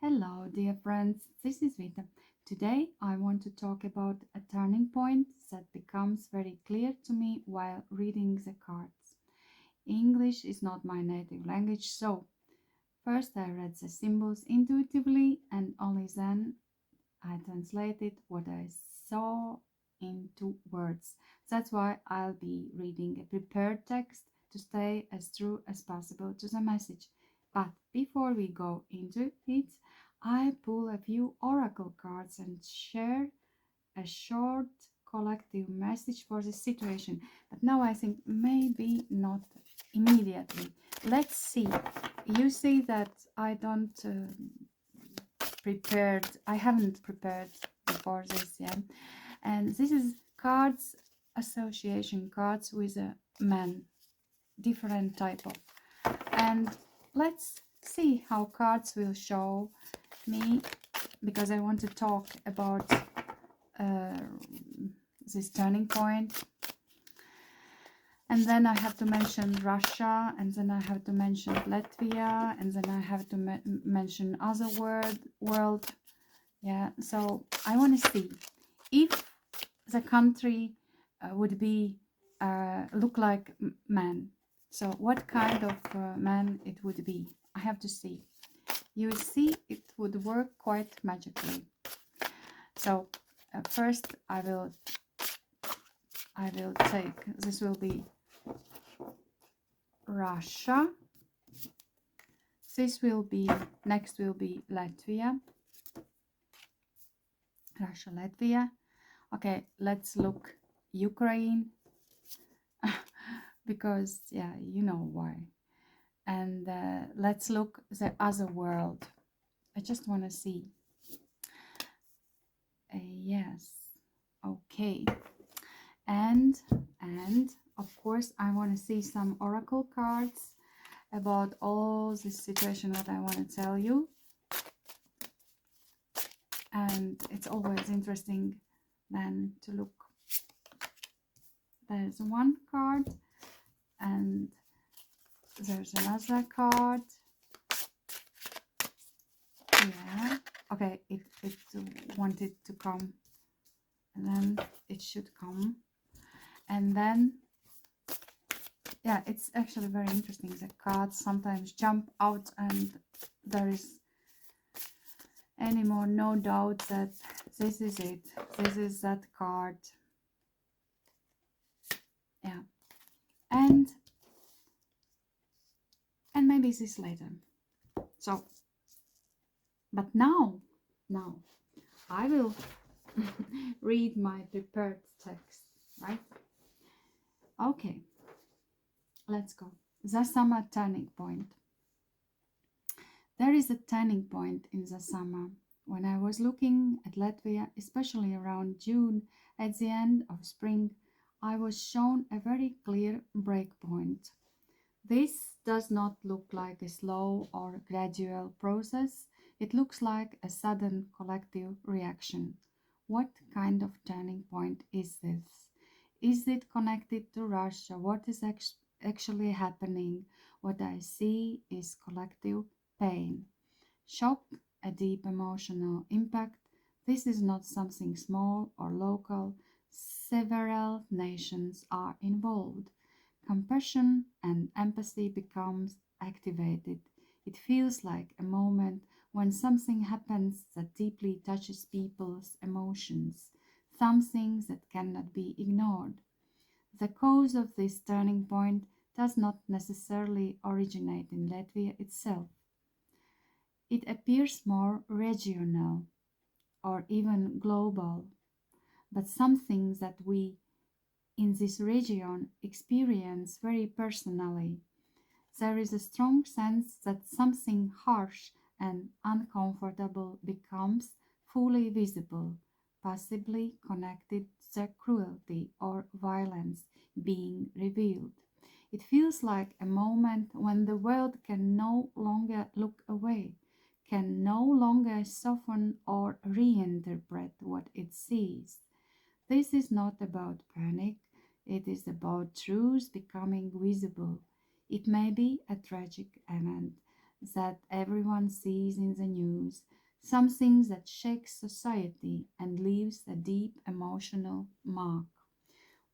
Hello, dear friends. This is Vita. Today I want to talk about a turning point that becomes very clear to me while reading the cards. English is not my native language, so first I read the symbols intuitively and only then I translated what I saw into words. That's why I'll be reading a prepared text to stay as true as possible to the message. But before we go into it, I pull a few oracle cards and share a short collective message for the situation. But now I think maybe not immediately. Let's see. You see that I don't prepared. I haven't prepared before this, yeah. And this is cards, association cards with a man, different type of. And let's see how cards will show me, because I want to talk about uh, this turning point. And then I have to mention Russia, and then I have to mention Latvia, and then I have to mention other world. Yeah, so I want to see if the country would be look like man. So what kind of man it would be? I have to see. You see, it would work quite magically. So first I will take, this will be Russia. This will be, next will be Latvia. Russia, Latvia. Okay, let's look Ukraine. Because, yeah, you know why. And let's look the other world. I just want to see. Yes. Okay. And of course I want to see some oracle cards about all this situation that I want to tell you. And it's always interesting then to look. There's one card and there's another card. Yeah. Okay, it wanted to come, and then it should come. And then, yeah, it's actually very interesting. The cards sometimes jump out and there is anymore no doubt that this is it. This is that card. Yeah. And maybe this later. So, but now I will read my prepared text, right? Okay. Let's go. The summer turning point. There is a turning point in the summer. When I was looking at Latvia, especially around June, at the end of spring, I was shown a very clear breakpoint. This does not look like a slow or gradual process. It looks like a sudden collective reaction. What kind of turning point is this? Is it connected to Russia? What is actually happening? What I see is collective pain, shock, a deep emotional impact. This is not something small or local. Several nations are involved. Compassion and empathy becomes activated. It feels like a moment when something happens that deeply touches people's emotions, something that cannot be ignored. The cause of this turning point does not necessarily originate in Latvia itself. It appears more regional or even global, but something that we in this region experience very personally. There is a strong sense that something harsh and uncomfortable becomes fully visible, possibly connected to the cruelty or violence being revealed. It feels like a moment when the world can no longer look away, can no longer soften or reinterpret what it sees. This is not about panic, it is about truth becoming visible. It may be a tragic event, that everyone sees in the news, something that shakes society and leaves a deep emotional mark.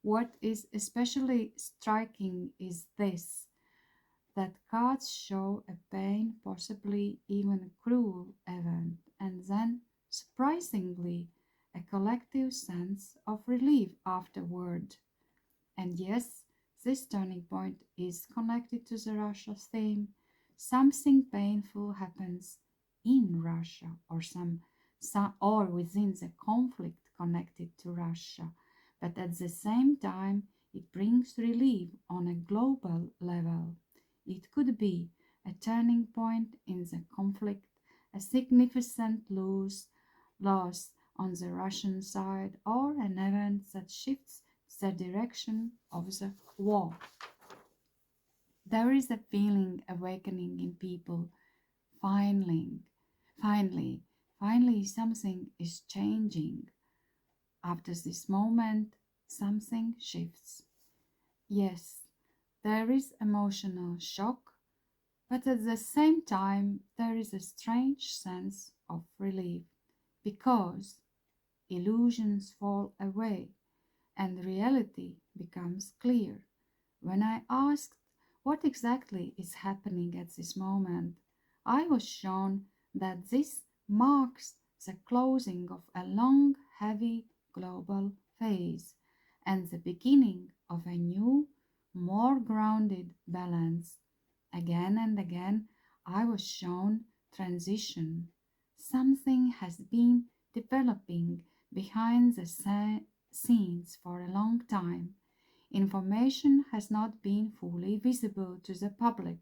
What is especially striking is this, that cards show a pain, possibly even a cruel event, and then, surprisingly, a collective sense of relief afterward. And yes, this turning point is connected to the Russia theme. Something painful happens in Russia, or within the conflict connected to Russia, but at the same time it brings relief on a global level. It could be a turning point in the conflict, a significant loss on the Russian side, or an event that shifts the direction of the war. There is a feeling awakening in people. Finally, finally, finally, something is changing. After this moment, something shifts. Yes, there is emotional shock, but at the same time, there is a strange sense of relief because illusions fall away and reality becomes clear. When I asked what exactly is happening at this moment, I was shown that this marks the closing of a long, heavy global phase and the beginning of a new, more grounded balance. Again and again, I was shown transition. Something has been developing behind the scenes for a long time. Information has not been fully visible to the public,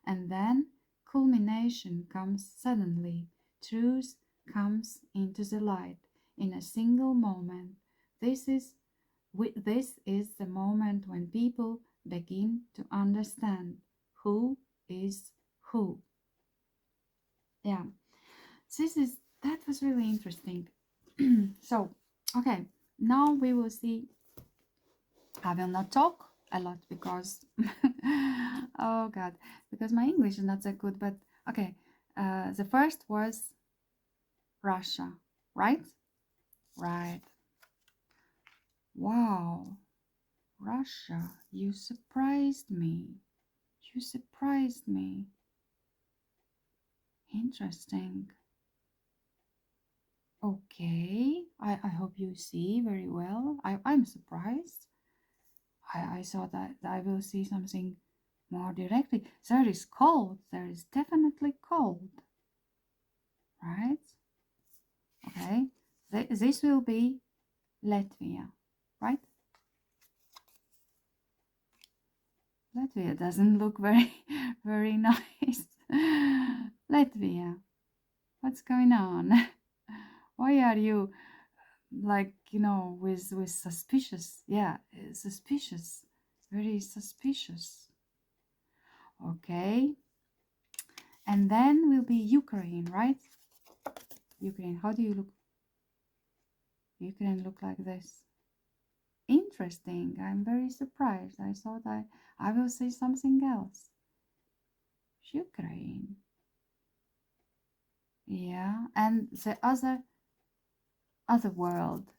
and then culmination comes suddenly. Truth comes into the light in a single moment. This is this is the moment when people begin to understand who is who. Yeah, that was really interesting. So, okay, now we will see. I will not talk a lot because, oh God, because my English is not that good. But okay, the first was Russia, right? Right. Wow, Russia, you surprised me. You surprised me. Interesting. Okay, I hope you see very well. I'm surprised. I thought that I will see something more directly. There is cold. There is definitely cold. Right? Okay. This will be Latvia. Right? Latvia doesn't look very, very nice. Latvia, what's going on? Why are you like, with suspicious? Yeah, suspicious. Very suspicious. Okay. And then will be Ukraine, right? Ukraine. How do you look? Ukraine look like this. Interesting. I'm very surprised. I thought I will say something else. Ukraine. Yeah. And the other world.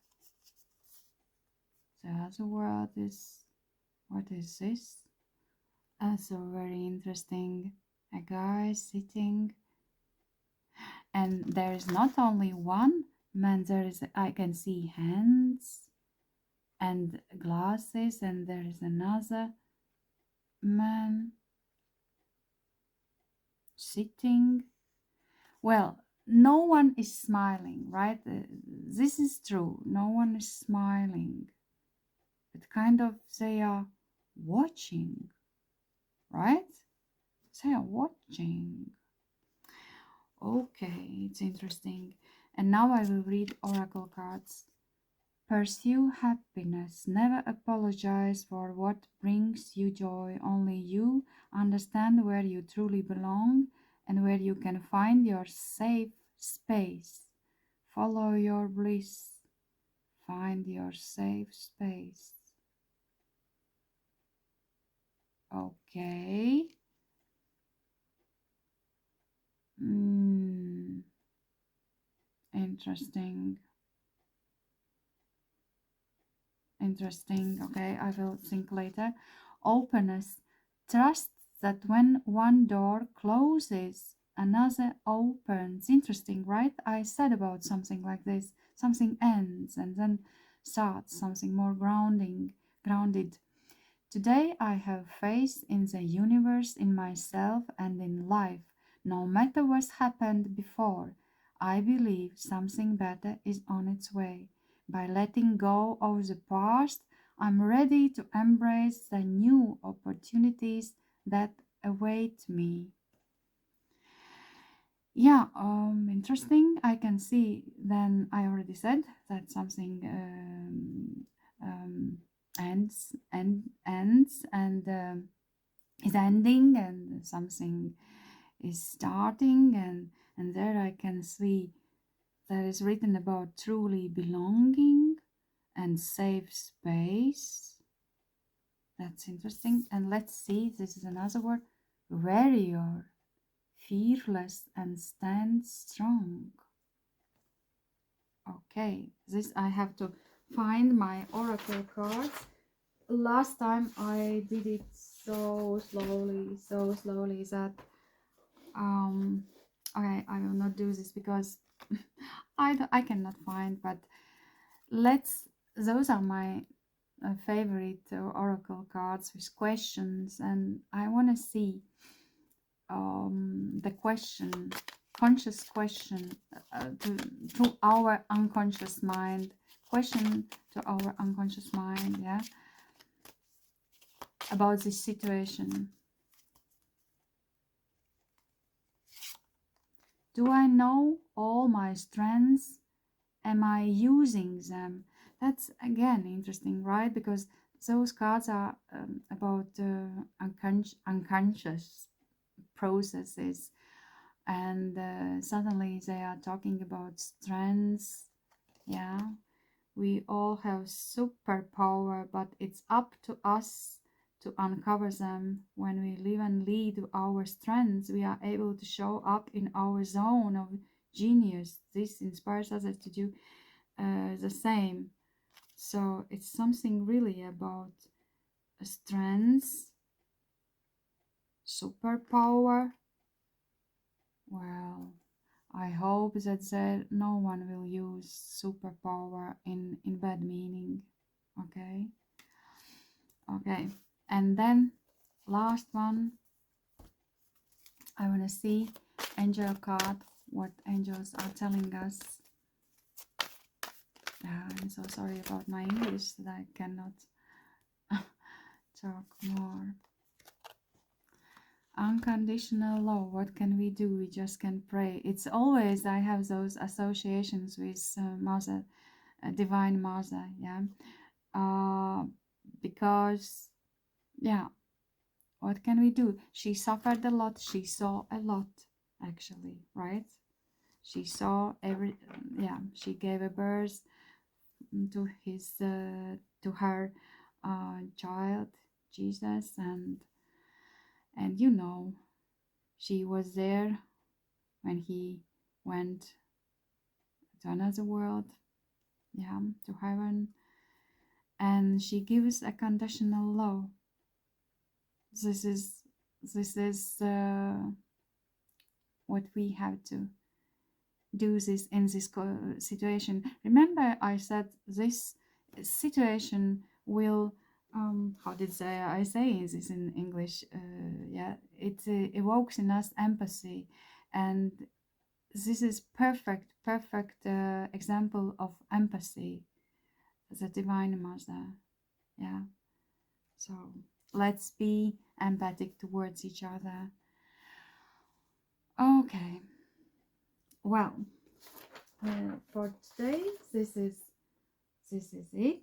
The other world is, what is this? Also very interesting. A guy sitting, and there is not only one man. There is, I can see hands and glasses, and there is another man sitting. Well, no one is smiling, right? This is true. No one is smiling. But kind of they are watching, right? They are watching. Okay, it's interesting. And now I will read oracle cards. Pursue happiness. Never apologize for what brings you joy. Only you understand where you truly belong and where you can find your safe space. Follow your bliss. Find your safe space. Okay. Interesting. Interesting. Okay, I will think later. Openness. Trust that when one door closes, another opens. Interesting, right? I said about something like this. Something ends and then starts, something more grounded. Today I have faith in the universe, in myself, and in life. No matter what's happened before, I believe something better is on its way. By letting go of the past, I'm ready to embrace the new opportunities that await me. Yeah, interesting. I can see. Then I already said that something ends and is ending, and something is starting, and there I can see that is written about truly belonging and safe space. That's interesting. And let's see. This is another word: warrior, fearless, and stand strong. Okay, this I have to find my oracle cards. Last time I did it so slowly that okay, I will not do this because I cannot find. But let's. Those are my favorite oracle cards with questions, and I want to see the question, conscious question to our unconscious mind, question to our unconscious mind, yeah, about this situation. Do I know all my strengths? Am I using them? That's again interesting, right? Because those cards are about unconscious processes, and suddenly they are talking about strengths. Yeah, we all have superpower, but it's up to us to uncover them. When we live and lead our strengths, we are able to show up in our zone of genius. This inspires others to do the same. So it's something really about strengths, superpower. Well, I hope that there no one will use superpower in bad meaning. Okay. Okay. And then last one, I want to see angel card, what angels are telling us. I'm so sorry about my English that I cannot talk more. Unconditional love, what can we do? We just can pray. It's always, I have those associations with Mother, Divine Mother, yeah. Because, yeah, what can we do? She suffered a lot. She saw a lot, actually, right? She saw yeah, she gave a birth to to her child, Jesus, and you know, she was there when he went to another world, yeah, to heaven, and she gives a conditional love. This is what we have to do this in this situation. Remember, I said this situation will how did I say this in English? Yeah, it evokes in us empathy, and this is perfect example of empathy, the Divine Mother. Yeah, so let's be empathic towards each other. Okay, well, for today this is it.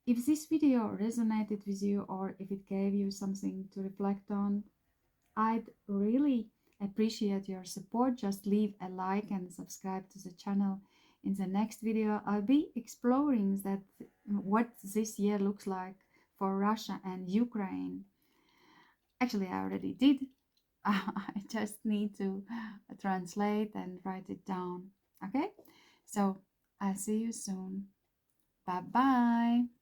If this video resonated with you, or if it gave you something to reflect on, I'd really appreciate your support. Just leave a like and subscribe to the channel. In the next video, I'll be exploring what this year looks like for Russia and Ukraine. Actually, I already did, I just need to translate and write it down. Okay? So I'll see you soon. Bye bye.